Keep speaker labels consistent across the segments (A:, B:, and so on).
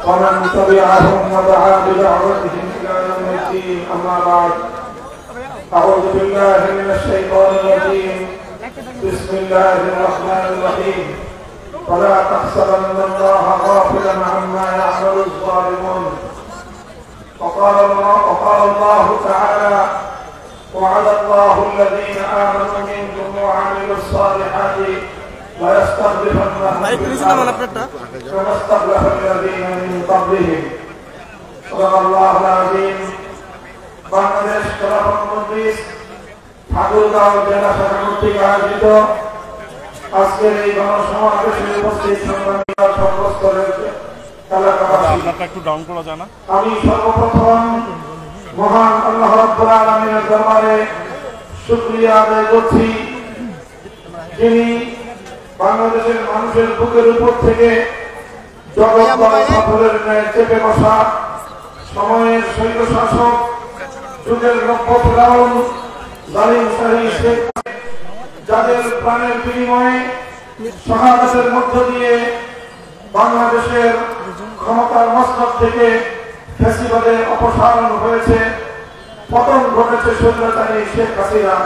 A: ومن تبعهم ودعا بدعوتهم إلى يوم الدين. أما بعد، أعوذ بالله من الشيطان الرجيم. بسم الله الرحمن الرحيم. فلا تحسبن الله غافلا عما يعمل الظالمون. وقال الله تعالى: وعد الله الذين آمنوا منكم وعملوا الصالحات ليستخلفنهم في الأرض كما استخلف الذين من قبلهم. صدق الله العظيم. বাংলাদেশ খেলাফত মজলিস ঠাকুরগাঁও জেলা শাখা কর্তৃক আয়োজিত আজকের এই গণসমাবেশে উপস্থিত সংগ্রামী সর্বস্তরের এলাকাবাসী, আমি সর্বপ্রথম মহান আল্লাহ রাব্বুল আলামিনের দরবারে শুকরিয়া আদায় করছি, যিনি বাংলাদেশের মানুষের বুকের উপর থেকে জগৎ পাথরের ন্যায় চেপে বসা সময়ের স্বৈরশাসক, যুগের রব্য ফেরাউন জালিম শাহী শেখ, যাদের প্রাণের বিনিময়ে শাহাদাতের মধ্য দিয়ে বাংলাদেশের ক্ষমতার মস্তক থেকে ফ্যাসিবাদের অপসারণ হয়েছে, পতন ঘটেছে স্বৈরাচারী শেখ হাসিনা।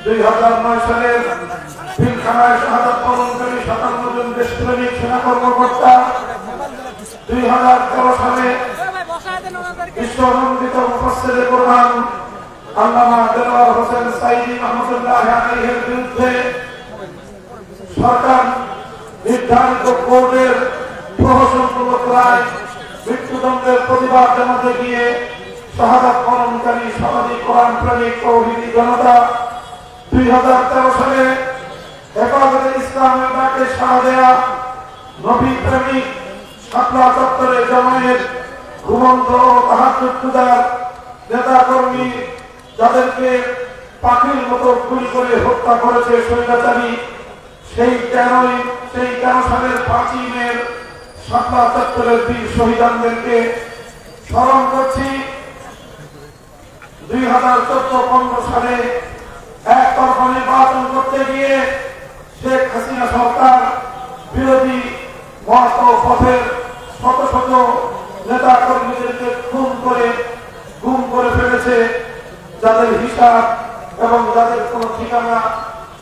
A: 2009 সালের পিলখানায় শাহাদাত বরণকারী 57 জন দেশপ্রেমিক সেনা কর্মকর্তা, 2013 সালে বিশ্বনন্দিত মুফাসসিরে কোরআন আল্লামা দেলোয়ার হোসেন সাঈদী রহমাতুল্লাহ আলাইহির বিরুদ্ধে সরকার নির্ধারিত কোর্টের প্রহসনমূলক রায় মৃত্যুদণ্ডের প্রতিবাদ জানাতে গিয়ে শাহাদাত বরণকারী শতাধিক কোরআন প্রেমিক তৌহিদি জনতা 2013 সালে হেফাজতে ইসলামের ডাকে সাড়া দেয়া নবী প্রেমিক শাপলা চত্বরে জমায়েত ঘুমন্ত ও তাহাজ্জুদদার নেতা কর্মী, যাদেরকে পাখির মতো গুলি করে হত্যা করেছে স্বৈরাচারী, সেই 13 সালের 5ই মে শাপলা চত্বরের বীর শহীদদেরকে স্মরণ করছি। 2014-15 সালে একতরফা নির্বাচন করতে গিয়ে শেখ হাসিনা সরকার বিরোধী মত ও পথের শত শত নেতা কর্মীদেরকে গুম করে ফেলেছে, যাদের হিসাব এবং যাদের কোনো ঠিকানা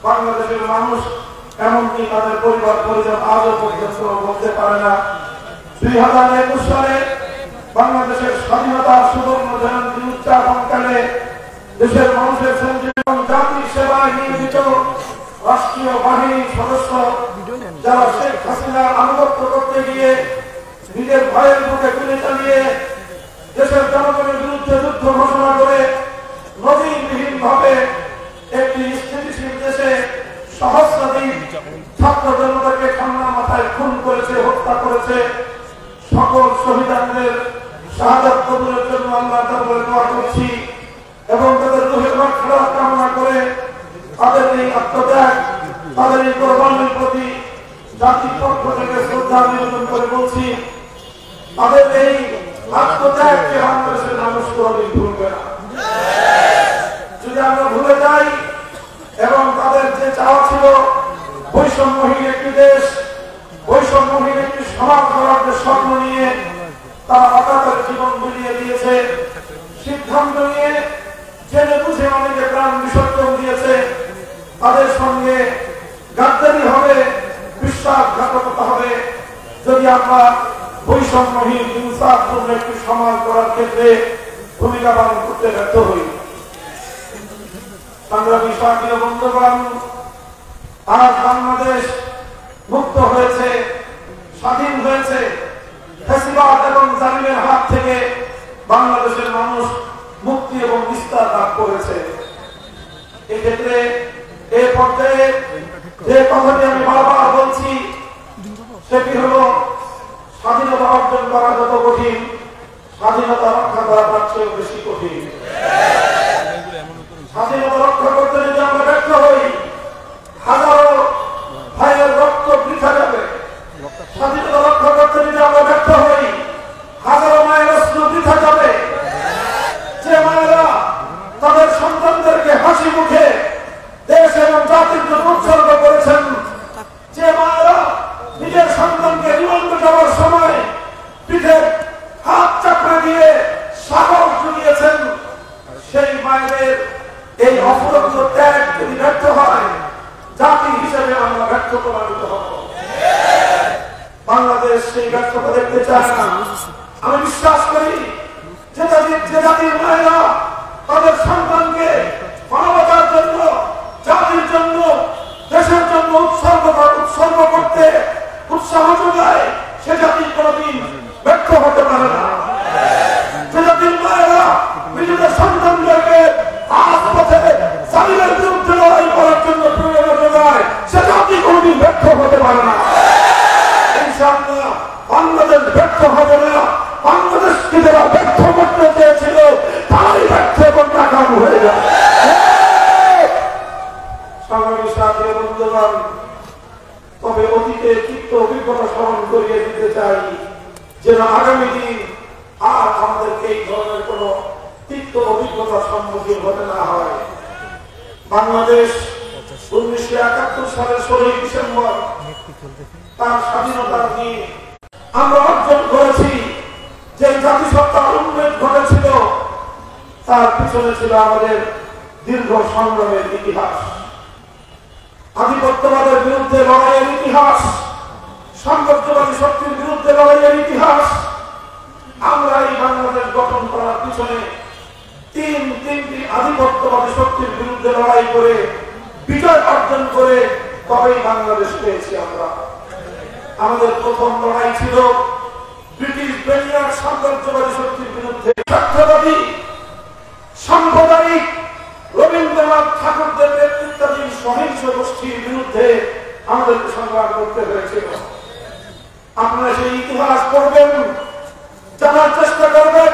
A: বাংলাদেশের মানুষ, এমনকি তাদের পরিবার পরিজন আজও পর্যন্ত বলতে পারে না। 2021 সালে বাংলাদেশের স্বাধীনতার সুবর্ণ জয়ন্তী উদযাপনকালে দেশের মানুষের সঙ্গে এবং জাতির সেবায় নিয়োজিত রাষ্ট্রীয় বাহিনীর সদস্য, যারা শেখ হাসিনার আনুগত্য করতে গিয়ে নিজের ভাইয়ের বুকে গুলি চালিয়ে দেশের জনগণের বিরুদ্ধে যুদ্ধ ঘোষণা করে নজিরবিহীন ভাবে একটি স্থিতিশীল দেশে সহস্রাধিক ছাত্র জনতাকে ঠান্ডা মাথায় খুন করেছে, হত্যা করেছে। সকল শহীদদের শাহাদাত কবুলের জন্য আল্লাহর দরবারে দোয়া করছি এবং তাদের রূহের মাগফিরাত কামনা করে তাদের এই আত্মত্যাগ, তাদের এই কোরবানির প্রতি জাতির পক্ষ থেকে শ্রদ্ধা নিবেদন করে বলছি, তাদের এই আত্মত্যাগকে বাংলাদেশের মানুষ কোনদিন ভুলবে না। যদি আমরা ভুলে যাই এবং তাদের যে চাওয়া ছিল বৈষম্যহীন একটি দেশ, বৈষম্যহীন একটি সমাজ গড়ার যে স্বপ্ন নিয়ে তারা অকাতরে জীবন বিলিয়ে দিয়েছে, সিদ্ধান্ত নিয়ে জেনে বুঝে অনেকে প্রাণ বিসর্জন দিয়েছে, তাদের সঙ্গে গাদ্দারি হবে, বিশ্বাসঘাতকতা হবে যদি আমরা বৈষম্যহীন ইনসাফপূর্ণ একটি সমাজ গড়ার ক্ষেত্রে ভূমিকা পালন করতে ব্যর্থ হই। সংগ্রামী সাথী ও বন্ধুগণ, আজ বাংলাদেশ মুক্ত হয়েছে, স্বাধীন হয়েছে। ফ্যাসিবাদ এবং জালিমের হাত থেকে বাংলাদেশের মানুষ মুক্তি এবং বিস্তার লাভ করেছে। এক্ষেত্রে এই পর্যায়ে যে কথাটি আমি বারবার বলছি সেটি হল, স্বাধীনতা অর্জন করা যত কঠিন, স্বাধীনতা রক্ষা করা তার চেয়ে বেশি কঠিন। স্বাধীনতা রক্ষা করতে যদি আমরা ব্যর্থ হই, হাজারো ভাইয়ের রক্ত বৃথা যাবে। স্বাধীনতা রক্ষা করতে যদি আমরা ব্যর্থ হই, হাজারো মায়ের অস্ত্র বৃথা যাবে। যে মায়েরা তাদের সন্তানদেরকে হাসি মুখে দেশ এবং জাতির জন্য উৎসর্গ করেছেন, যে মায়েরা নিজের সন্তানকে জীবন্ত যাওয়ার সময় সেই ব্যর্থতা দেখতে চায় না। আমি বিশ্বাস করি যে জাতির মায়েরা তাদের সন্তানকে মানবতার জন্য, জাতির জন্য, দেশের জন্য উৎসর্গ করতে উৎসাহ যোগায়, সে জাতি কোনদিন ব্যর্থ হতে পারে না। যে জাতির মায়েরা নিজেদের সন্তানদেরকে রাজপথে জালিমের বিরুদ্ধে লড়াই করার জন্য প্রেরণা যোগায়, সে জাতি কোনদিন ব্যর্থ হতে পারে না। ইনশাআল্লাহ বাংলাদেশ ব্যর্থ হবে না। বাংলাদেশকে যারা ব্যর্থ করতে চেয়েছিল তারাই ব্যর্থ এবং নাকাম হয়ে যাবে। সংগ্রামী সাথী বন্ধুগণ, তবে অতীতে তিক্ত অভিজ্ঞতা স্মরণ করিয়ে দিতে চাই, যেন আগামী দিন আর আমাদেরকে এই ধরনের কোন তিক্ত অভিজ্ঞতার সম্মুখীন হতে না হয়। বাংলাদেশ 1971 সালের 16 ডিসেম্বর তার স্বাধীনতার দিন আমরা অর্জন করেছি। যে জাতিসত্তার উন্মেষ ঘটেছিল তার পিছনে ছিল আমাদের দীর্ঘ সংগ্রামের ইতিহাস, আধিপত্যবাদের বিরুদ্ধে লড়াইয়ের ইতিহাস, সাম্রাজ্যবাদী শক্তির বিরুদ্ধে লড়াইয়ের ইতিহাস। আমরা এই বাংলাদেশ গঠন করার পিছনে তিনটি আধিপত্যবাদী শক্তির বিরুদ্ধে লড়াই করে বিজয় অর্জন করে তবেই বাংলাদেশ পেয়েছি আমরা। আমাদের প্রথম লড়াই ছিল ব্রিটিশ বেনিয়ার সাম্রাজ্যবাদী শক্তির বিরুদ্ধে। স্বার্থবাদী সাম্প্রদায়িক রবীন্দ্রনাথ ঠাকুরদের নেতৃত্বাধীন সহিংস গোষ্ঠীর বিরুদ্ধে আমাদেরকে সংগ্রাম করতে হয়েছিল। আপনারা সেই ইতিহাস পড়বেন, জানার চেষ্টা করবেন।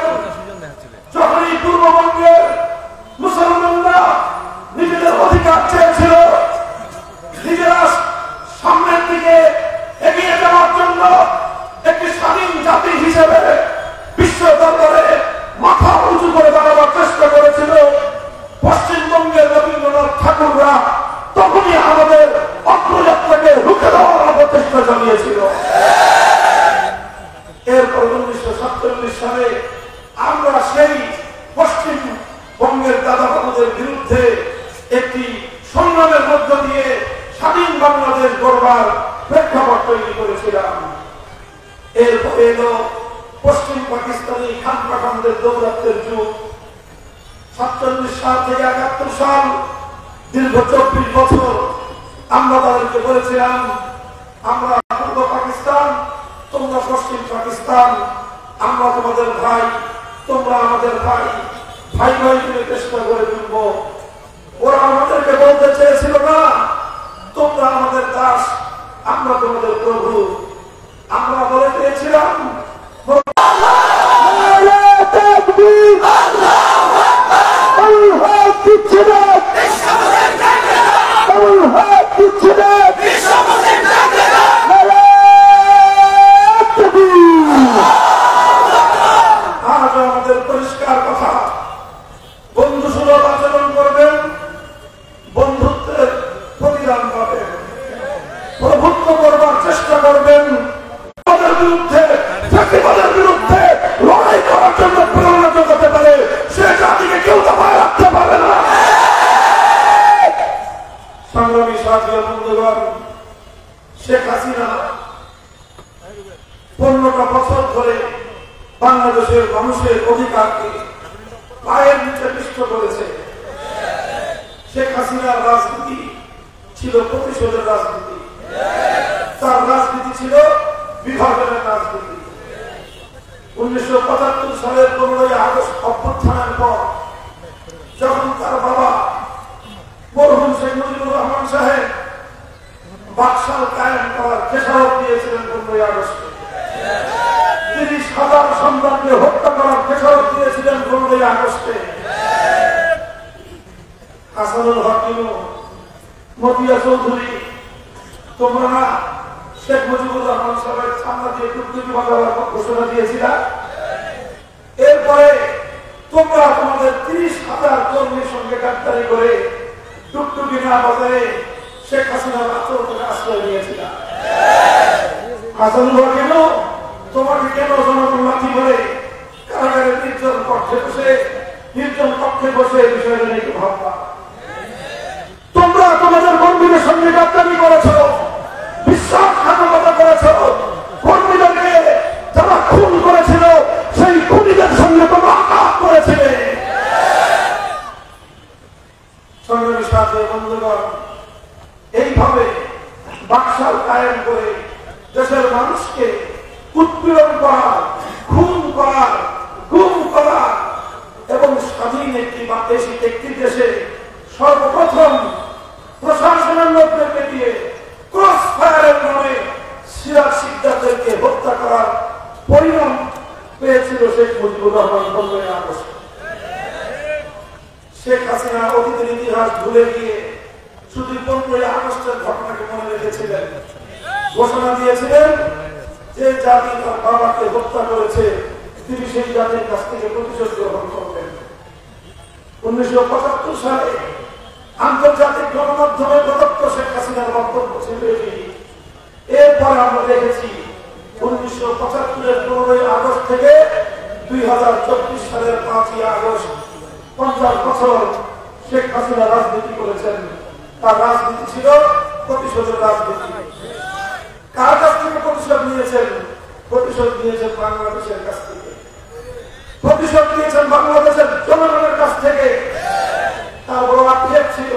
A: যখনই পূর্ববঙ্গের মুসলমানরা নিজেদের অধিকার চেয়েছিল, নিজেরা সামনের দিকে এগিয়ে যাওয়ার জন্য একটি স্বাধীন জাতি হিসেবে বিশ্ব দরবারে মাথা উঁচু করে দাঁড়াবার চেষ্টা করেছিল, পশ্চিমবঙ্গের রবীন্দ্রনাথ ঠাকুররা তখনই আমাদের অগ্রযাত্রাকে রুখে দেওয়ার অপচেষ্টা চালিয়েছিল। এরপর 1947 সালে আমরা সেই পশ্চিমবঙ্গের দাদাবাবুদের বিরুদ্ধে একটি সংগ্রামের মধ্য দিয়ে স্বাধীন বাংলাদেশ গড়বার প্রেক্ষাপট তৈরি করেছিলাম। এরপরে এলো পশ্চিম পাকিস্তানি খান পাঠানদের দৌরাত্মের যুগ। 47 সাল থেকে 71 সাল দীর্ঘ 24 বছর আমরা তাদেরকে বলেছিলাম, আমরা পূর্ব পাকিস্তান, তোমরা পশ্চিম পাকিস্তান, আমরা তোমাদের ভাই, তোমরা আমাদের ভাই, ভাই ভাই তুমি চেষ্টা করে তুলব। ওরা আমাদেরকে বলতে চেয়েছিল না তোমরা আমাদের দাস, আমরা তোমাদের প্রভু। আমরা বলে চেয়েছিলাম আমাদের পরিষ্কার কথা, বন্ধুসুলভ আচরণ করবেন, বন্ধুত্বের প্রতিদান পাবেন, প্রভুত্ব করবার চেষ্টা করবেন, তাদের বিরুদ্ধে চাকরিবাদের বিরুদ্ধে লড়াই করার জন্য প্রেরণা যোগাতে পারে সে জাতিকে কেউ দমায় রাখতে পারে না। সংগ্রামী সাথী বন্ধুগণ, শেখ হাসিনা 15টা বছর ধরে বাংলাদেশের মানুষের অধিকারকে পায়ের নিচে পিষ্ট করেছে। শেখ হাসিনার রাজনীতি ছিল প্রতিশোধের রাজনীতি, তার রাজনীতি ছিল বিভাজনের রাজনীতি। 1975 সালের 15ই আগস্ট অভ্যুত্থানের পর যখন তার বাবা মরহুম শেখ মুজিবুর রহমান সাহেব বাকশাল কায়েম করার খেসারত দিয়েছিলেন 15ই আগস্টে, 30,000 সন্তানকে হত্যা করার খেসারত দিয়েছিলেন 15ই আগস্টে, হাসানুল হক, মতিয়া চৌধুরী, তোমরা শেখ মুজিবুর রহমান সাহেবের সামনে দিয়ে টুকটুকি বাজাবার ঘোষণা দিয়েছিলা। এরপরে তোমরা তোমাদের 30,000 কর্মীর সঙ্গে গাদ্দারি করে টুকটুকি না বাজারে শেখ হাসিনার আচরণকে আশ্রয় নিয়েছিল। হাসানুল হক, তোমাকে কেন জনগণ লাঠি করে কারাগারে নির্জন কক্ষে বসে বিষয়টা নিয়ে একটু ভাববা। তোমরা তোমাদের কর্মীদের সঙ্গে গাদ্দারি করেছ, বিশ্বাসঘাতকতা করেছ, কর্মীদেরকে সাথে বন্ধুগণ, এইভাবে বাকশাল কায়েম করে দেশের মানুষকে উৎপীড়ন করা, খুন করা, গুম করা এবং স্বাধীন একটি দেশে সর্বপ্রথম প্রশাসনের লোকদেরকে দিয়ে ক্রস ফায়ারের নামে সিরাজ শিকদারদেরকে হত্যা করার পরিণাম পেয়েছিল শেখ মুজিবুর রহমান 15 আগস্ট। শেখ হাসিনা অতীতের ইতিহাস ভুলে গিয়ে শুধু 15 আগস্টের ঘটনাকে মনে রেখেছিলেন। ঘোষণা দিয়েছিলেন যে জাতি তার বাবাকে হত্যা করেছে তিনি সেই জাতির কাছ থেকে প্রতিশোধ গ্রহণ করবেন। 1975 সালে আন্তর্জাতিক গণমাধ্যমে প্রদত্ত শেখ হাসিনার বক্তব্য ছিল এটি। এরপর আমরা দেখেছি 1975-এর 15 আগস্ট থেকে 2024 সালের 5 আগস্ট 50 বছর শেখ হাসিনা রাজনীতি করেছেন। তার রাজনীতি ছিল প্রতিশোধের রাজনীতি। কার কাছ থেকে প্রতিশোধ নিয়েছেন? প্রতিশোধ নিয়েছেন বাংলাদেশের কাছ থেকে, প্রতিশোধ নিয়েছেন বাংলাদেশের জনগণের কাছ থেকে। তার বড় আক্ষেপ ছিল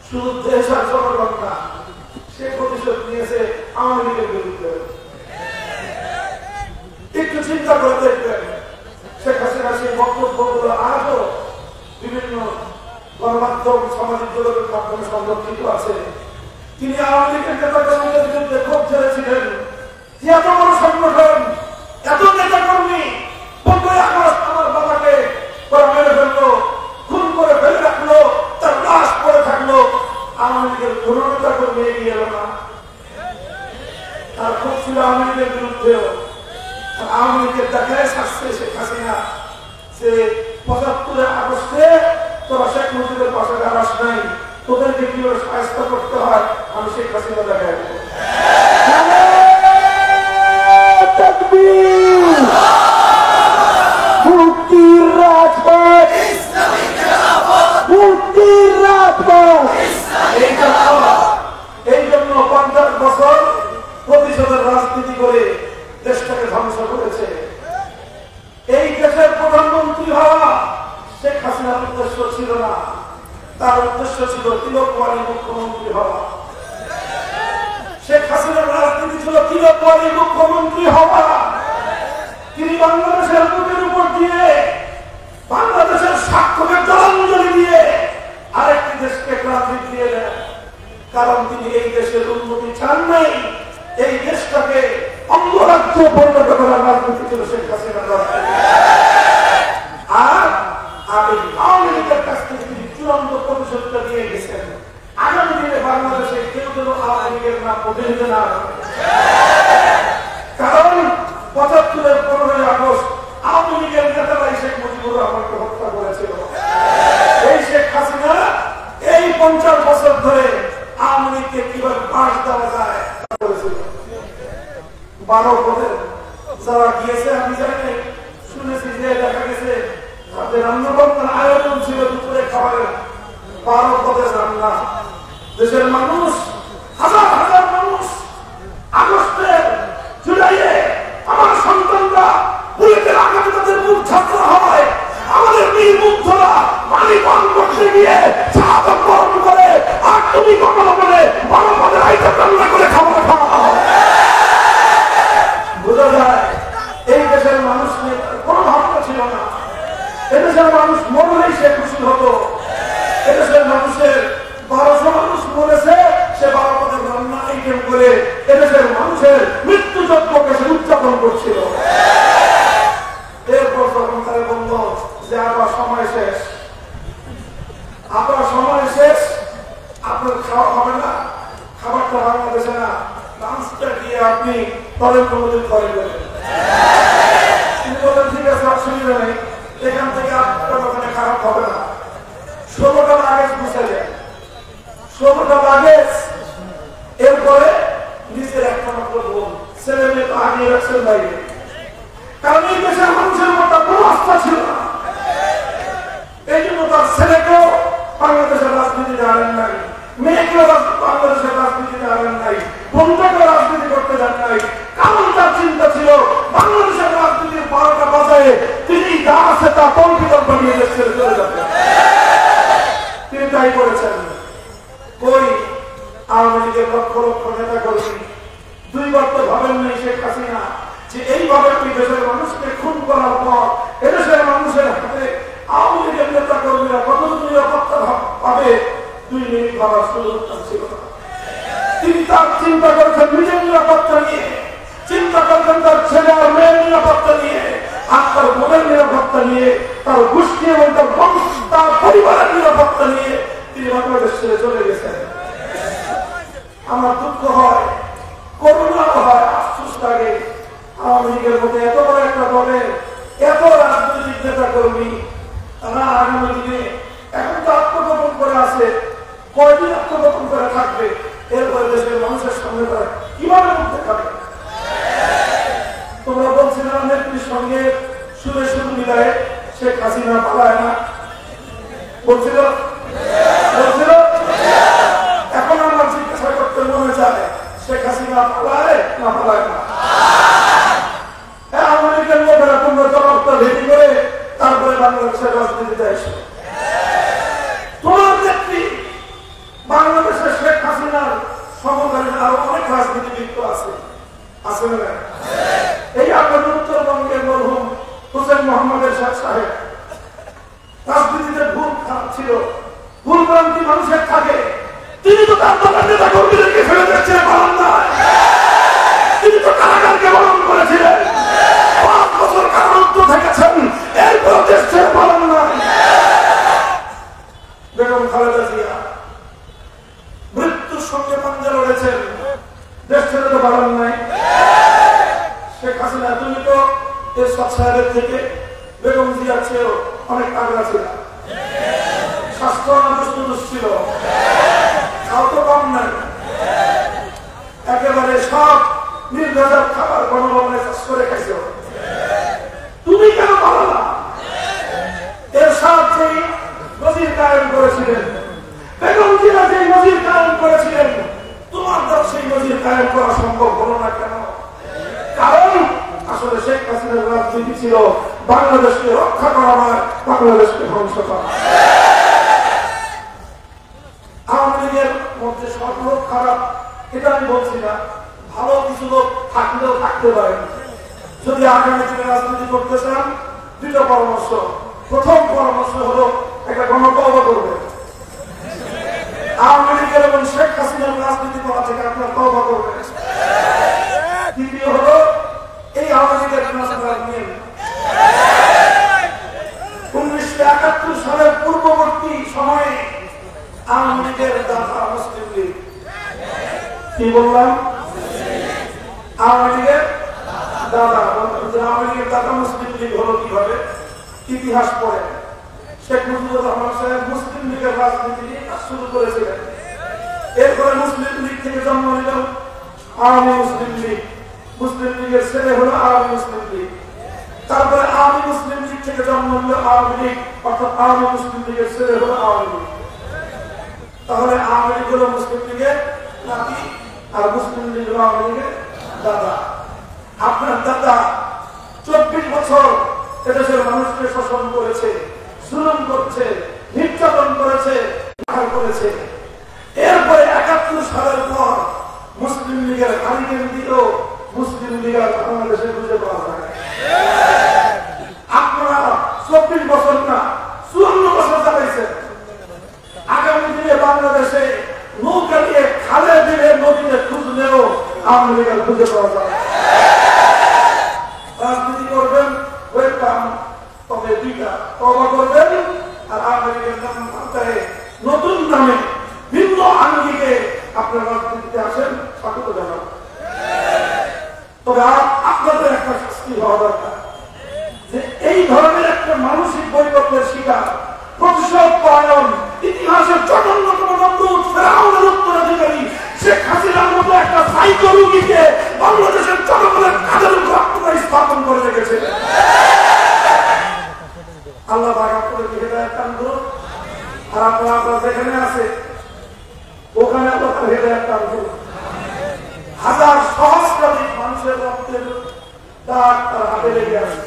A: শুধু দেশ আর জনগণ না, সে প্রতিশোধ নিয়েছে আওয়ামী লীগের বিরুদ্ধে। একটু চিন্তা করে দেখবেন শেখ হাসিনা সেই বক্তব্যগুলো আজও বিভিন্ন গণমাধ্যম, সামাজিক যোগাযোগের মাধ্যমে সংরক্ষিত আছে। তিনি আওয়ামী লীগের নেতাকর্মীদের বিরুদ্ধে ক্ষোভ ঝেড়েছিলেন। এত বড় সংগঠন, এত নেতাকর্মী 15 আগস্ট আমার বাবাকে মেরে ফেললো, খুন করে ফেলে রাখলো, তার লাশ পড়ে থাকলো, আওয়ামী লীগের কোনো নেতাকর্মী এগিয়ে এলো না। তার ক্ষোভ ছিল আওয়ামী লীগের বিরুদ্ধেও। আওয়ামী লীগের দেখায় শাস্তি শেখ হাসিনা যে 75 আগস্টে তোরা শেখ মুজিবের পাশে দাঁড়াস নাই, তোদেরকে কিভাবে সাহায্য করতে হয় আমি শেখ হাসিনা দেখাই দেবো। মুক্তির রাজপথ, মুক্তির রাজপথ। এই জন্য 50 বছর প্রতিশোধের রাজনীতি করে দেশটাকে ধ্বংস করেছে। এই দেশের প্রধানমন্ত্রী হওয়া শেখ হাসিনার উদ্দেশ্য ছিল না, তার উদ্দেশ্য ছিল তিলকওয়ালী মুখ্যমন্ত্রী হওয়া। শেখ হাসিনার রাজনীতি ছিল তিলকওয়ালী মুখ্যমন্ত্রী হওয়া। তিনি বাংলাদেশের বুকের উপর দিয়ে, বাংলাদেশের স্বার্থকে জলাঞ্জলি দিয়ে আরেকটি দেশকে ক্রান্তি দিয়ে দেন। কারণ তিনি এই দেশের উন্নতি চান নাই, এই দেশটাকে অঙ্গরাজ্য পরিণত করার রাজনীতি ছিল শেখ হাসিনার রাজনীতি। আর আওয়ামী লীগের কাছ থেকে তিনি চূড়ান্ত প্রতিশোধটা দিয়ে গেছেন। আগামী দিনে বাংলাদেশে কেউ যেন আওয়ামী লীগের নাম প্রতিনিধি না, কারণ 75-এর 15 আগস্ট আওয়ামী লীগের নেতারাই শেখ মুজিবুর রহমানকে হত্যা করেছিল। এই শেখ হাসিনা এই 50 বছর ধরে আওয়ামী লীগকে কিভাবে পাশ দেওয়া যায় করেছিল। 12 পদের যারা গিয়েছে আমি জানি, শুনেছি যে দেখা গেছে তাদের রান্নাবান্নার আয়োজন ছিল দুপুরে খাবারের 12 পদের রান্না। দেশের মানুষ, হাজার হাজার মানুষ আগস্টের, জুলাইয়ে আমার সন্তানরা বুলেটের আঘাতে তাদের মুখ ছাত্র হয়, আমাদের বীর মুগ্ধরা পানি পান করতে গিয়ে শাহাদাত বরণ করে, আর তুমি কখনো বলে 12 পদের আইটেম রান্না করে খাবার খাওয়া। বোঝা যায় এই দেশের মানুষ নিয়ে কোনো ভাবনা ছিল না। এদেশের মানুষ মরলেই সে খুশি হতো। এদেশের মানুষের 1200 মানুষ মরেছে, সে 12 পদের রান্না আইটেম করে এদেশের মানুষের মৃত্যু যজ্ঞকে সে উদযাপন করছিল। এরপর যখন তারা বলল যে আবার সময় শেষ, আপনার সময় শেষ, আপনার খাওয়া হবে না, খাবারটা বাংলাদেশে না, লাঞ্চটা গিয়ে আপনি নরেন্দ্র মোদীর ঘরে গেলেন। তিনি বললেন ঠিক আছে, অসুবিধা নেই, এখান থেকে আপনার ওখানে খারাপ হবে না। 16টা লাগেজ গুছাইলেন, 16টা লাগেজ। এরপরে নিজের একটা মাত্র বোন, ছেলে মেয়ে তো আগিয়ে রাখছেন বাইরে, কারণ এই দেশের মানুষের মতো কোনো আস্থা ছিল না। এই জন্য তার ছেলেকেও বাংলাদেশের রাজনীতিতে আনেন নাই, মেয়েকেও বাংলাদেশের রাজনীতিতে আনেন নাই, বোনটাকেও রাজনীতি করতে দেন নাই। কারণ তার চিন্তা ছিল বাংলাদেশের রাজনীতির 12টা বাজায় তিনি যা আছে তা কল্পিত বানিয়ে দেশ ছেড়ে চলে যাবে। তিনি বিদায় করেছেন। কই আওয়ামী লীগের লক্ষ লক্ষ নেতা কর্মী দুইবার তো ভাবেন নাই শেখ হাসিনা যে এইভাবে আপনি দেশের মানুষকে খুন করার পর এদেশের মানুষের হাতে আওয়ামী লীগের নেতা কর্মীরা কতটুকু নিরাপত্তা পাবে 2 মিনিট ভাবার সুযোগ ছিল না। তিনি তার চিন্তা করছেন নিজের নিরাপত্তা নিয়ে, চিন্তা করছেন তার ছেলে আর মেয়ের নিরাপত্তা নিয়ে, আর তার বোনের নিরাপত্তা নিয়ে, তার গোষ্ঠী এবং তার পরিবারের নিরাপত্তা নিয়ে তিনি বাংলাদেশ ছেড়ে চলে গেছেন। আমার দুঃখ হয়, করুণা হয়, আফসোস লাগে আওয়ামী লীগের মধ্যে এত বড় একটা দলের এত রাজনৈতিক নেতা কর্মী তারা আগামী দিনে এখন তো আত্মগোপন করে আছে, কয়দিন আত্মগোপন করে থাকবে, এরপরে দেশের মানুষের সামনে তারা কিভাবে মুখ দেখাবে? তোমরা বলছিলাম নেত্রীর সঙ্গে শুরু মিলায় শেখ হাসিনা পালায় না, বলছিল এখন আমার জিজ্ঞাসা করতে মনে চায় শেখ হাসিনা পালায় না পালায় না? আওয়ামী লীগের লোকেরা তোমরা জবাবটা রেডি করে তারপরে বাংলাদেশের রাজনীতিতে এসো। তোমার নেত্রী বাংলাদেশের শেখ হাসিনার সমকালীন আরো অনেক রাজনীতিবিদ আছে, আছে না? এই আপনাদের উত্তরবঙ্গের মরহুম হোসেন মোহাম্মদের সাহেব রাজনীতিতে ভুল ছিল, ভুল ভ্রান্তি মানুষের থাকে, তিনি তো তার দলের নেতা কর্মীদেরকে ফেলে দিচ্ছেন বারান্দায়, তিনি তো কারাগারকে বরণ করেছিলেন, 5 বছর কারারুদ্ধ থেকেছেন, এরপর দেশ ছেড়ে পালান নাই। বেগম খালেদা জিয়া মৃত্যুর সঙ্গে পাঞ্জা লড়েছেন, দেশ ছেড়ে তো পালান নাই। শেখ হাসিনা তুমি তো এরশাদ সাহেবের থেকে বেগম জিয়ার চেয়েও অনেক আগ্রা ছিল, স্বাস্থ্য দুষ্ট ছিল, তাও তো কম নাই, একেবারে সব নির্ভেজাল খাবার গণভবনে চাষ করে খাইছ, তুমি কেন পালালা? এরশাদ যেই নজির কায়েম করেছিলেন, বেগম জিয়া যেই নজির কায়েম করেছিলেন, তোমার দল সেই নজির কায়েম করা সম্ভব হলো না কেন? কারণ আসলে শেখ হাসিনার রাজনীতি ছিল বাংলাদেশকে রক্ষা করা নয়, বাংলাদেশকে ধ্বংস করা। আওয়ামী লীগের মধ্যে সব লোক খারাপ এটা আমি বলছি না, ভালো কিছু লোক থাকলেও থাকতে পারেন। যদি আগামী দিনে রাজনীতি করতে চান 2টা পরামর্শ। প্রথম পরামর্শ হলো একটা গণতওবা করবে, আওয়ামী লীগের এবং শেখ হাসিনার রাজনীতি করা থেকে আপনার তওবা করবে। দ্বিতীয় হলো এই আওয়ামী লীগের নিয়ে 1971 সালের পূর্ববর্তী সময়ে আওয়ামী লীগের দাতা মুসলিম লীগ, কি বললাম? আওয়ামী লীগের দাদা, আওয়ামী লীগের দাতা মুসলিম লীগ হলো কিভাবে? ইতিহাস পড়ে শেখ মুজিবুর রহমান সাহেব মুসলিম লীগের রাজনীতি শুরু করেছিলেন, এরপরে মুসলিম লীগ থেকে জন্ম নিল আওয়ামী মুসলিম লীগ, মুসলিম লীগের ছেলে হলো আওয়ামী মুসলিম লীগ, তারপরে আওয়ামী মুসলিম লীগ থেকে জন্ম নিল আওয়ামী লীগ, অর্থাৎ আওয়ামী মুসলিম লীগের ছেলে হলো আওয়ামী লীগ। তাহলে আওয়ামী লীগ হলো মুসলিম লীগের নাতি আর মুসলিম লীগ হলো আওয়ামী লীগের দাদা। আপনার দাদা 24 বছর এদেশের মানুষকে শোষণ করেছে, জুলুম করছে, নির্যাতন করেছে, করেছে। এরপরে 71 সালের পর মুসলিম লীগের কারিগর দিল, মুসলিম লীগের বাংলাদেশে বুঝে পাওয়া যায়। আপনারা 24 বছর না 54 বছর চালাইছেন। আগামী দিনে বাংলাদেশে নৌকা দিয়ে খালে দিলে নদীতে খুঁজলেও আওয়ামী লীগের খুঁজে পাওয়া যায়। রাজনীতি করবেন ওয়েলকাম, তবে 2টা তওবা করবেন আর আওয়ামী লীগের নাম পাল্টায় নতুন নামে ভিন্ন আঙ্গিকে আপনার রাজনীতিতে আসেন, স্বাগত জানাব। তবে আপনাদের একটা শাস্তি হওয়া দরকার যে এই ধরনের একটা মানসিক বৈকল্যের শিকার, প্রতিশোধ পরায়ণ, ইতিহাসের জঘন্যতম নমরুদ ফেরাউনের উত্তরাধিকারী শেখ হাসিনার মতো একটা সাইকো রোগীকে বাংলাদেশের জনগণের কাজের উপর আপনারা স্থাপন করে রেখেছে। আল্লাহ পাক আপনাদের হেদায়েত দান করুন, আর আপনারা যেখানে আছে ওখানে আল্লাহ হেদায়েত দান করুন। হাজার সহস্রাধিক মানুষের রক্তের দাগ তার হাতে লেগে আছে।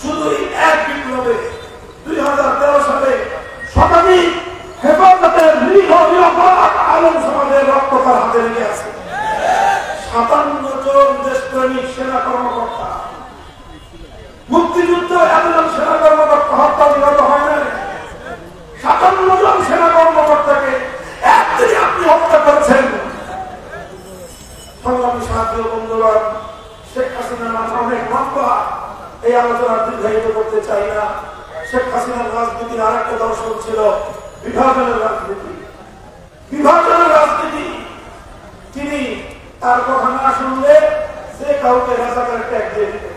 A: শুধু এক বিপ্লবে 2013 সালে শতাধিক হেফাজতের চাই না। শেখ হাসিনার রাজনীতির আরেকটা দর্শন ছিল বিভাজনের রাজনীতি। বিভাজনের রাজনীতি, তিনি তার কথা না শুনলে যে কাউকে রাজাকার ট্যাগ দিয়ে দিতেন,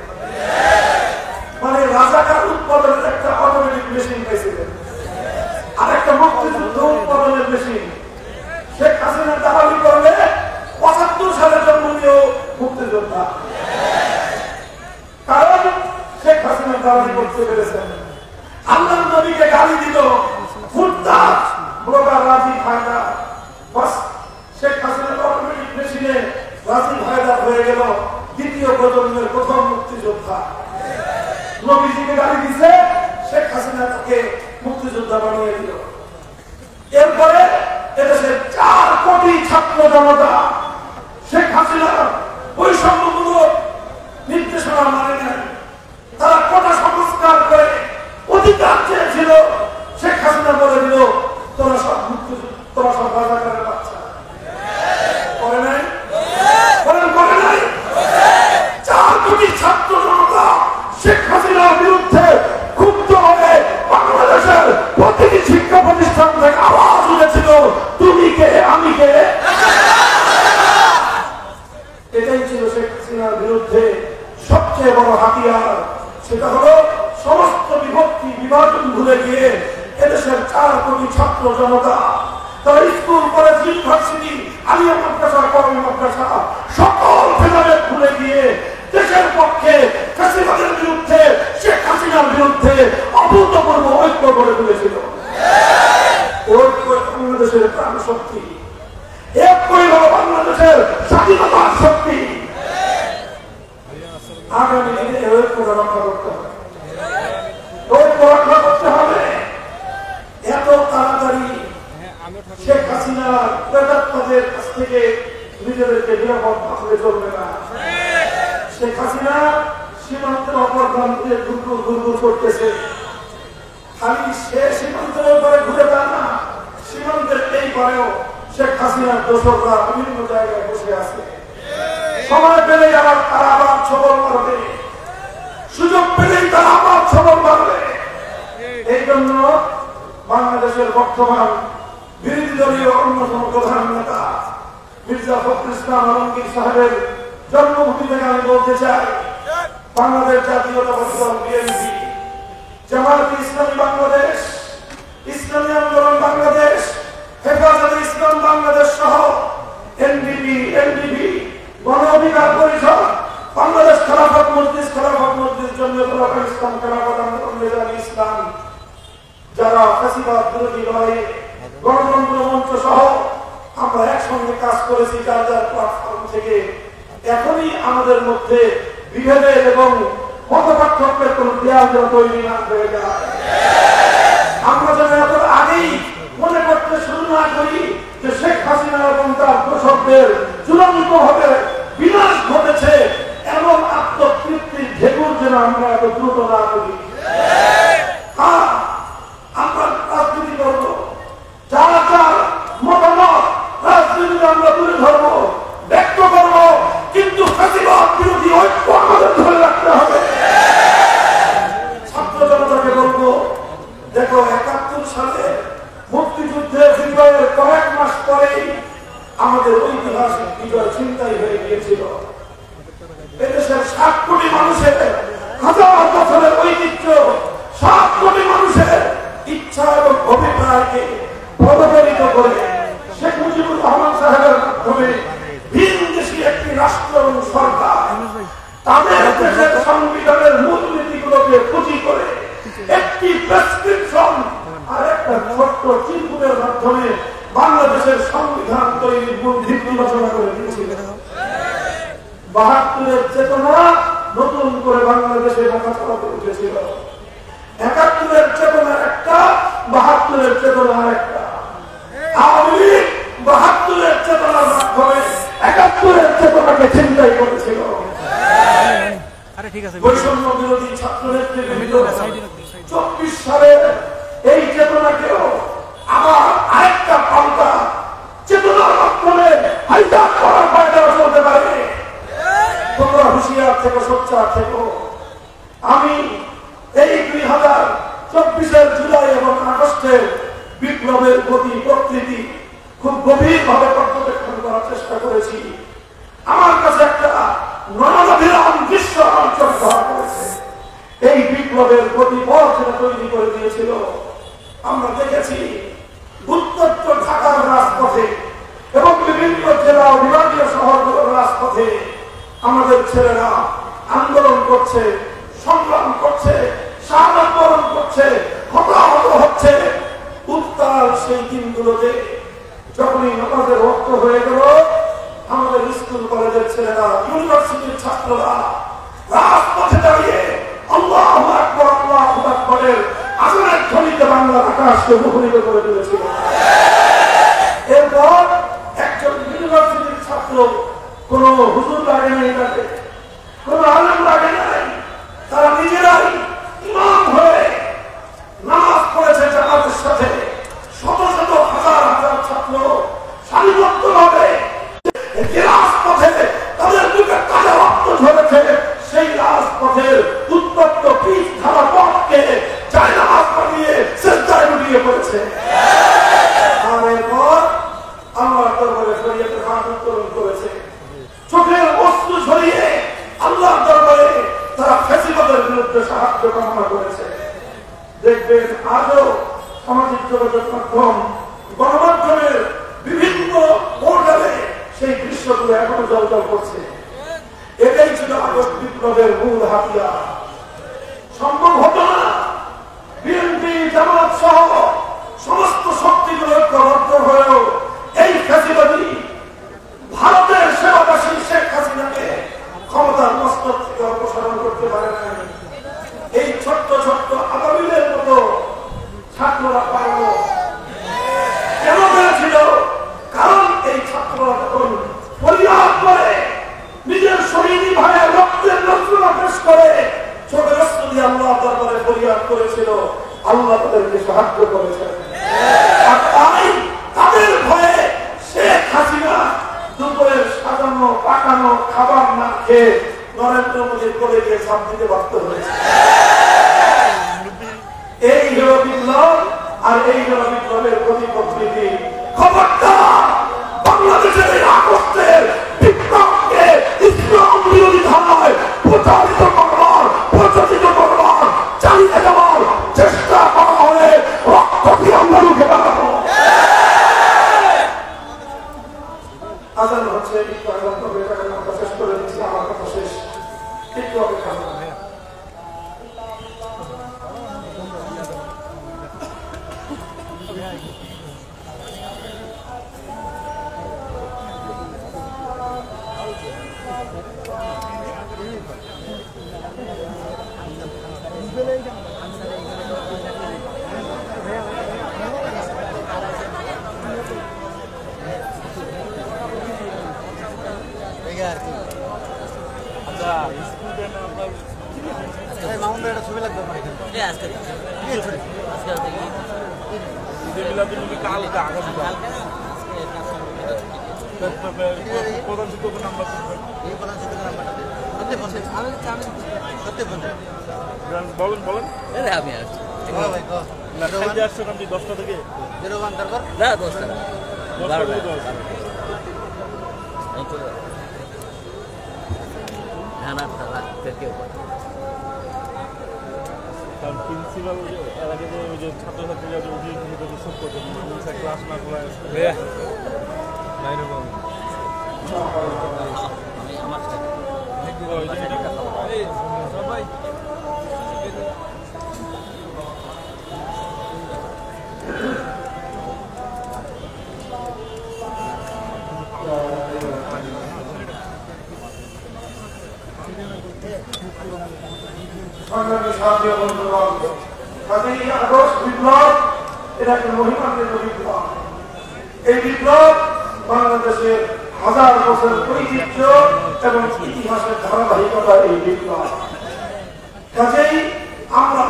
A: মানে রাজাকার উৎপাদনের একটা অটোমেটিক মেশিন পেয়েছিলেন, আর একটা মুক্তিযুদ্ধ উৎপাদনের মেশিন। শেখ হাসিনা দাবি করলে ৭৫ সালে জন্ম নিয়েও মুক্তিযোদ্ধা, কারণ শেখ হাসিনা দাবি করতে পেরেছেন। আল্লাহ নবীকে গালি দিল মুরতাদ ব্লগার রাজীব হায়দার, বাস শেখ হাসিনার অটোমেটিক মেশিনে রাজীব হায়দার হয়ে গেল দ্বিতীয় প্রজন্মের প্রথম মুক্তিযোদ্ধা। নবীজিকে গালি দিছে, শেখ হাসিনা তাকে মুক্তিযোদ্ধা বানিয়ে দিল। এরপরে এদেশের ৪ কোটি ছাত্র জনতা শেখ হাসিনার বৈষম্যমূলক নির্দেশনা মানে নেয়। তারা কোটা সংস্কার করে অধিকার চেয়েছিল, শেখ হাসিনা বলে দিল তোরা সব তোরা সব রাজাকারের বাচ্চা। করে নাই? করে নাই? ৪ কোটি ছাত্র জনতা শেখ হাসিনার বিরুদ্ধে ক্ষুব্ধ হয়ে বাংলাদেশের প্রতিটি শিক্ষা প্রতিষ্ঠান থেকে আওয়াজ উঠেছিল, তুমি কে আমি কে। এটাই ছিল শেখ হাসিনার বিরুদ্ধে সবচেয়ে বড় হাতিয়ার। সেটা হলো সমস্ত বিভক্তি বিভাজন ভুলে গিয়ে এদেশের ৪ কোটি ছাত্র জনতা তারা স্কুল কলেজ ইউনিভার্সিটি আলিয়া মাদ্রাসা কওমি মাদ্রাসা সকল ভেদাভেদ ভুলে গিয়ে দেশের পক্ষে ফ্যাসিবাদের বিরুদ্ধে শেখ হাসিনার বিরুদ্ধে অভূতপূর্ব ঐক্য গড়ে তুলেছিল। ঐক্য বাংলাদেশের প্রাণ শক্তি, ঐক্যই হল বাংলাদেশের স্বাধীনতার শক্তি। আগামী দিনে ঐক্যটা রক্ষা করতে হবে, ঐক্য রক্ষা করতে হবে। এত তাড়াতাড়ি শেখ হাসিনা প্রেতাত্মাদের কাছ থেকে নিজেদেরকে নিরাপদ ভাবলে চলবে না। শেখ হাসিনা সীমান্তের অপর প্রান্তে ঘুরঘুর ঘুরঘুর করতেছে। খালি সে সীমান্তের উপরে ঘুরে তা না, সীমান্তের এই পারেও শেখ হাসিনার দোসররা বিভিন্ন জায়গায় বসে আছে। সময় পেলেই আবার তারা আবার ছবল মারবে, সুযোগ পেলেই তারা আবার ছবল মারবে। এই জন্য বাংলাদেশের বর্তমান বিরোধী দলীয় অন্যতম প্রধান নেতা মির্জা ফখরুল ইসলাম আলমগীর সাহেবের জন্মভূমি থেকে আমি বলতে চাই, বাংলাদেশ জাতীয়তাবাদী দল বিএনপি, জামায়াতে ইসলামী বাংলাদেশ, ইসলামী আন্দোলন বাংলাদেশ, হেফাজতে ইসলাম বাংলাদেশ সহ এনডিপি, এনডিপি, গণ অধিকার পরিষদ, বাংলাদেশ খেলাফত মজলিস, খেলাফত মজলিস, জমিয়তুল ইসলাম, খেলাফত আন্দোলন ইসলাম, যারা ফ্যাসিবাদ বিরোধী লড়াইয়ে গণতন্ত্র মঞ্চ সহ আমরা একসঙ্গে কাজ করেছি যার যার প্ল্যাটফর্ম থেকে। এখনই আমাদের মধ্যে বিভেদের এবং মতপার্থক্যের কোন দেয়াল যেন তৈরি না হয়ে যায়। আমরা যেন এত আগেই মনে করতে শুরু না করি যে শেখ হাসিনা এবং তার দোসরদের চূড়ান্ত ভাবে বিনাশ ঘটেছে, এমন আত্মতৃপ্তির ঢেকুর যেন আমরা এত দ্রুত না করি। হ্যাঁ, আমরা রাজনীতি করব, যার যার মতামত রাজনীতিতে আমরা তুলে ধরবো, ব্যক্ত করবো, কিন্তু ফ্যাসিবাদ বিরোধী ঐক্য আমাদের ধরে রাখতে হবে। ছাত্র জনতাকে বলবো, দেখো ৭১ সালে মুক্তিযুদ্ধের বিজয়ের কয়েক মাস পরেই আমাদের ঐতিহাসিক বিজয় ছিনতাই হয়ে গিয়েছিল। এদেশের ৭ কোটি মানুষের হাজার বছরের ঐতিহ্য, ৭ কোটি মানুষের ইচ্ছা এবং অভিপ্রায়কে পদদলিত করে শেখ মুজিবুর রহমান সাহেবের মাধ্যমে ভিনদেশী একটি রাষ্ট্র এবং সরকার তাদের দেশের সংবিধানের মূলনীতিগুলোকে পুঁজি করে একটি প্রেসক্রিপশন আর একটা ছোট্ট চিরকুটের মাধ্যমে বাংলাদেশের সংবিধান তৈরির মূল ভিত্তি রচনা করে দিয়েছিল। ৭২-এর চেতনা নতুন করে বাংলাদেশে ঢাকা চালাতে উঠেছিল। ৭১-এর চেতনা একটা, ৭২-এর চেতনা একটা। আওয়ামী লীগ ৭২-এর চেতনার মাধ্যমে ৭১-এর চেতনাকে ছিনতাই করেছিল। বৈষম্য বিরোধী ছাত্র নেতৃবৃন্দ ২৪ সালে এই চেতনাকেও আবার আরেকটা পাল্টা চেতনার মাধ্যমে হাইজাক করার পায়দারা চলতে পারে। তোমরা হুঁশিয়ার থেকো, সোচ্চার থেকো। আমি এই 24 জুলাই এবং আগস্টের বিপ্লবের গতি প্রকৃতি খুব গভীরভাবে পর্যবেক্ষণ করার চেষ্টা করেছি। আমার কাছে একটা নয়নাভিরাম দৃশ্য অঞ্চল ধরা করেছে। এই বিপ্লবের গতিপথ যেটা তৈরি করে দিয়েছিল, আমরা দেখেছি উত্তপ্ত ঢাকার রাজপথে এবং বিভিন্ন জেলা ও বিভাগীয় শহরগুলোর রাজপথে আমাদের ছেলেরা আন্দোলন করছে, সংগ্রাম করছে, শাহাদাত বরণ করছে, হতাহত হচ্ছে। উত্তাল সেই দিনগুলোতে যখনই নামাজের রক্ত হয়ে গেল, আমাদের স্কুল কলেজের ছেলেরা, ইউনিভার্সিটির ছাত্ররা রাজপথে দাঁড়িয়ে আল্লাহু আকবার আল্লাহু আকবারের আজানের ধ্বনিতে বাংলার আকাশকে মুখরিত করে তুলেছিল। এরপর একজন ইউনিভার্সিটির ছাত্র, কোন হুজুর লাগে নাই, তাকে কোন আলেম লাগে নাই, তারা নিজেরাই ইমাম হয়ে নামাজ পড়েছে জামাতের সাথে। শত শত হাজার হাজার ছাত্র সারিবদ্ধভাবে রাজপথে তাদের বুকে কালো রক্ত ঝরেছে। সেই রাজপথের উত্তপ্ত পিচ ধারা পথকে জায়নামাজ বানিয়ে সেজদায় লুটিয়ে পড়েছে। আর এরপর আল্লাহর দরবারে শরীয়তের হাত উত্তোলন করেছে। চোখের অশ্রু ঝরিয়ে আল্লাহর দরবারে তারা ফ্যাসিবাদের বিরুদ্ধে সাহায্য কামনা করেছে। দেখবেন আজও সামাজিক যোগাযোগ মাধ্যম, গণমাধ্যমের বিভিন্ন পোর্টালে সেই দৃশ্যগুলো এখনো জলজল করছে। এটাই ছিল আগস্ট বিপ্লবের মূল হাতিয়ার। সম্ভব হতো না বিএনপি, জামাত সহ সমস্ত শক্তিগুলো ঐক্যবদ্ধ হয়েও এই ফ্যাসিবাদী ভারতের সেবাদাসী শেখ হাসিনাকে ক্ষমতার মস্তক থেকে অপসারণ করতে পারে না। এই ছোট্ট ছোট্ট আগামীদের মতো ছাত্ররা পারল। কেন পেরেছিল? কারণ এই ছাত্ররা তখন ফরিয়াদ করে, নিজের শহীদী ভাইয়ের রক্তের নজরুলা পেশ করে, চোখের অস্ত্র দিয়ে আল্লাহ দরবারে ফরিয়াদ করেছিল। আল্লাহ তাদেরকে সাহায্য করেছেন। আর তাই তাদের ভয়ে শেখ হাসিনা দুপুরের সাজানো পাকানো খাবার না খেয়ে নরেন্দ্র মোদীর কোলে গিয়ে ছাপ দিতে বাধ্য হয়েছে। এই হল বিপ্লব, আর এই হল বিপ্লবের গতি প্রকৃতি। খবরদার বাংলাদেশের এই আগস্টের বিপ্লবকে ইসলাম বিরোধী ধারায় প্রচারিত করবার, প্রচারিত করবার, চালিয়ে যাওয়ার চেষ্টা করা হলে রক্ত দিয়ে আমরা রুখে দাঁড়াবো। আজান হচ্ছে, একটু আজান করবে, এটাকে আমরা শেষ করে দিচ্ছি। আমার কথা শেষ, একটু অপেক্ষা করবে।
B: বলেন আমি আসছি 10টা থেকে না 10টা 12টা প্রিন্সিপাল এর আগে যে ছাত্রছাত্রীরা ক্লাস না করায় সবাই
A: সংগ্রামী সাথী বন্ধুগণ, কাজেই আগস্ট বিপ্লব এটা একটা মহিমান্বিত বিপ্লব। এই বিপ্লব বাংলাদেশের হাজার বছর ঐতিহ্য এবং ইতিহাসের ধারাবাহিকতা এই বিপ্লব। কাজেই আমরা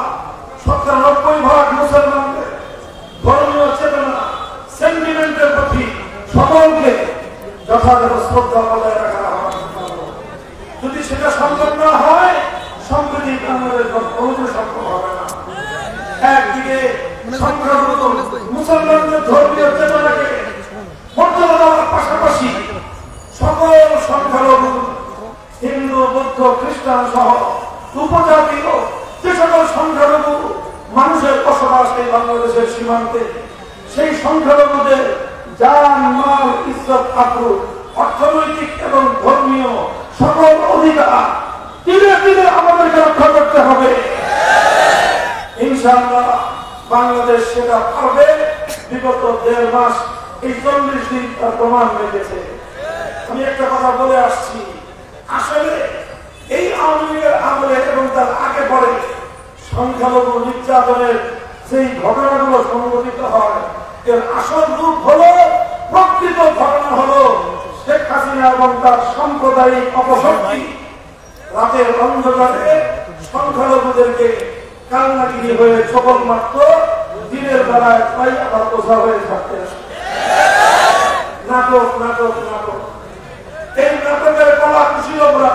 A: ৯৭% মুসলমানদের ধর্মীয় চেতনা, সেন্টিমেন্টের প্রতি সকলকে যথাযথ শ্রদ্ধা বজায় রাখা হবে। যদি সেটা সম্ভব না হয়, সম্প্রীতি বাংলাদেশ সম্ভব হবে না। একদিকে একদিকে সংখ্যালঘু মুসলমানদের ধর্মীয় চেতনাকে মর্যাদা দেওয়ার পাশাপাশি সকল সংখ্যালঘু হিন্দু বৌদ্ধ খ্রিস্টান সহ উপজাতি যে সকল সংখ্যালঘু মানুষের বসবাস এই বাংলাদেশের সীমান্তে, সেই সংখ্যালঘুদের জান মাল ইজ্জত আবরু অর্থনৈতিক এবং ধর্মীয় সকল অধিকার ধীরে ধীরে আমাদেরকে রক্ষা করতে হবে। ইনশাআল্লাহ বাংলাদেশ সেটা পারবে। বিগত 1.5 মাস এই 40 দিন তার প্রমাণ রেখেছে। আমি একটা কথা বলে আসছি, আসলে এই আওয়ামী লীগের আমলে এবং তার আগে পরে সংখ্যালঘু নির্যাতনের সেই ঘটনাগুলো সংঘটিত হয়, এর আসল রূপ হলো, প্রকৃত ঘটনা হলো শেখ হাসিনা এবং তার সাম্প্রদায়িক অপশক্তি রাতের অন্ধকারে সংখ্যালঘুদেরকে কান্নাকিনি হয়ে ছবল মাত্র, দিনের বেলায় তাই আবার বোঝা হয়ে থাকতে আসে। নাটক নাটক নাটক। এই নাটকের কলা কুশীলকরা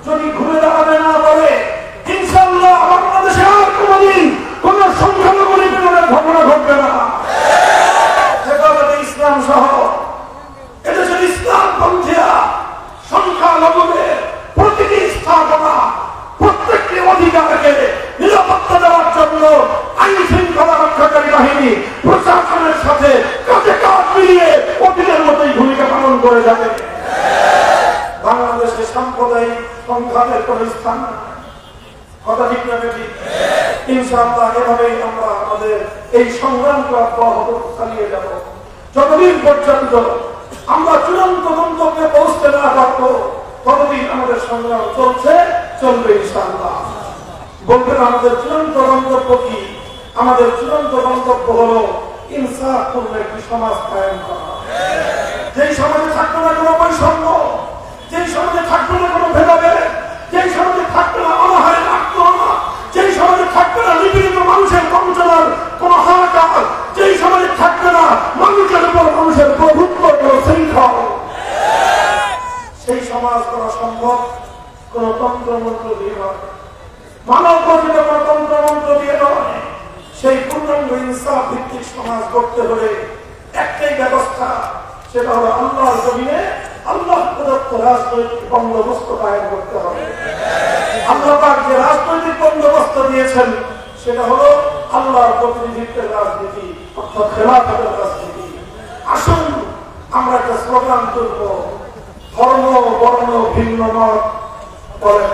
A: যদি ঘুরে দাঁড়াবে না বলে, ইনশাআল্লাহ বাংলাদেশে আর কোনদিন কোন সংখ্যালঘু নিপীড়নের ঘটনা ঘটবে না। সেটা ইসলাম সহ এদেশের ইসলাম পন্থীরা সংখ্যালঘুদের প্রতিটি স্থাপনা, প্রত্যেকটি অধিকারকে নিরাপত্তা দেওয়ার জন্য আইন শৃঙ্খলা রক্ষাকারী বাহিনী প্রশাসনের সাথে কাঁধে কাঁধ মিলিয়ে অতীতের মতোই ভূমিকা পালন করে যাবে। বাংলাদেশে সাম্প্রদায়িক সংঘাতের কোন স্থান, কথা ঠিক না ঠিক? ইনশাআল্লাহ এভাবেই আমরা আমাদের এই সংগ্রামকে অব্যাহত চালিয়ে যাব যতদিন পর্যন্ত আমরা চূড়ান্ত গন্তব্যে পৌঁছতে না পারবো, ততদিন আমাদের সংগ্রাম চলছে, চলবে ইনশাআল্লাহ। বলবেন আমাদের চূড়ান্ত গন্তব্য কি? আমাদের চূড়ান্ত গন্তব্য হলো ইনসাফপূর্ণ একটি সমাজ কায়েম করা, যেই সমাজে থাকবে না কোনো বৈষম্য, যেই সমাজে থাকবে না কোনো ভেদাভেদ, যেই সমাজে থাকবে না অনাহারের আত্মহত্যা, যেই সমাজে থাকবে না নিপীড়িত মানুষের বঞ্চনার কোন হাহাকার, যেই সমাজে থাকবে না মানুষের উপর মানুষের প্রভুত্ব কোন শৃঙ্খল, সেই সমাজ করা সম্ভব কোন তন্ত্রমন্ত্র দিয়ে নয়, মানব গঠিত কোন তন্ত্রমন্ত্র দিয়ে নয়। সেই পূর্ণাঙ্গ ইনসাফ ভিত্তিক সমাজ করতে হলে একটাই ব্যবস্থা, সেটা হলো আল্লাহর জমিনে আল্লাহ প্রদত্ত রাজনৈতিক বন্দোবস্ত কায়েম করতে হবে। আল্লাহ পাক যে রাজনৈতিক বন্দোবস্ত দিয়েছেন সেটা হলো আল্লাহর প্রতিনিধিত্বের রাজনীতি, অর্থাৎ খেলাফতের রাজনীতি। আসুন আমরা একটা স্লোগান তুলব, ধর্ম বর্ণ ভিন্ন মত বলেন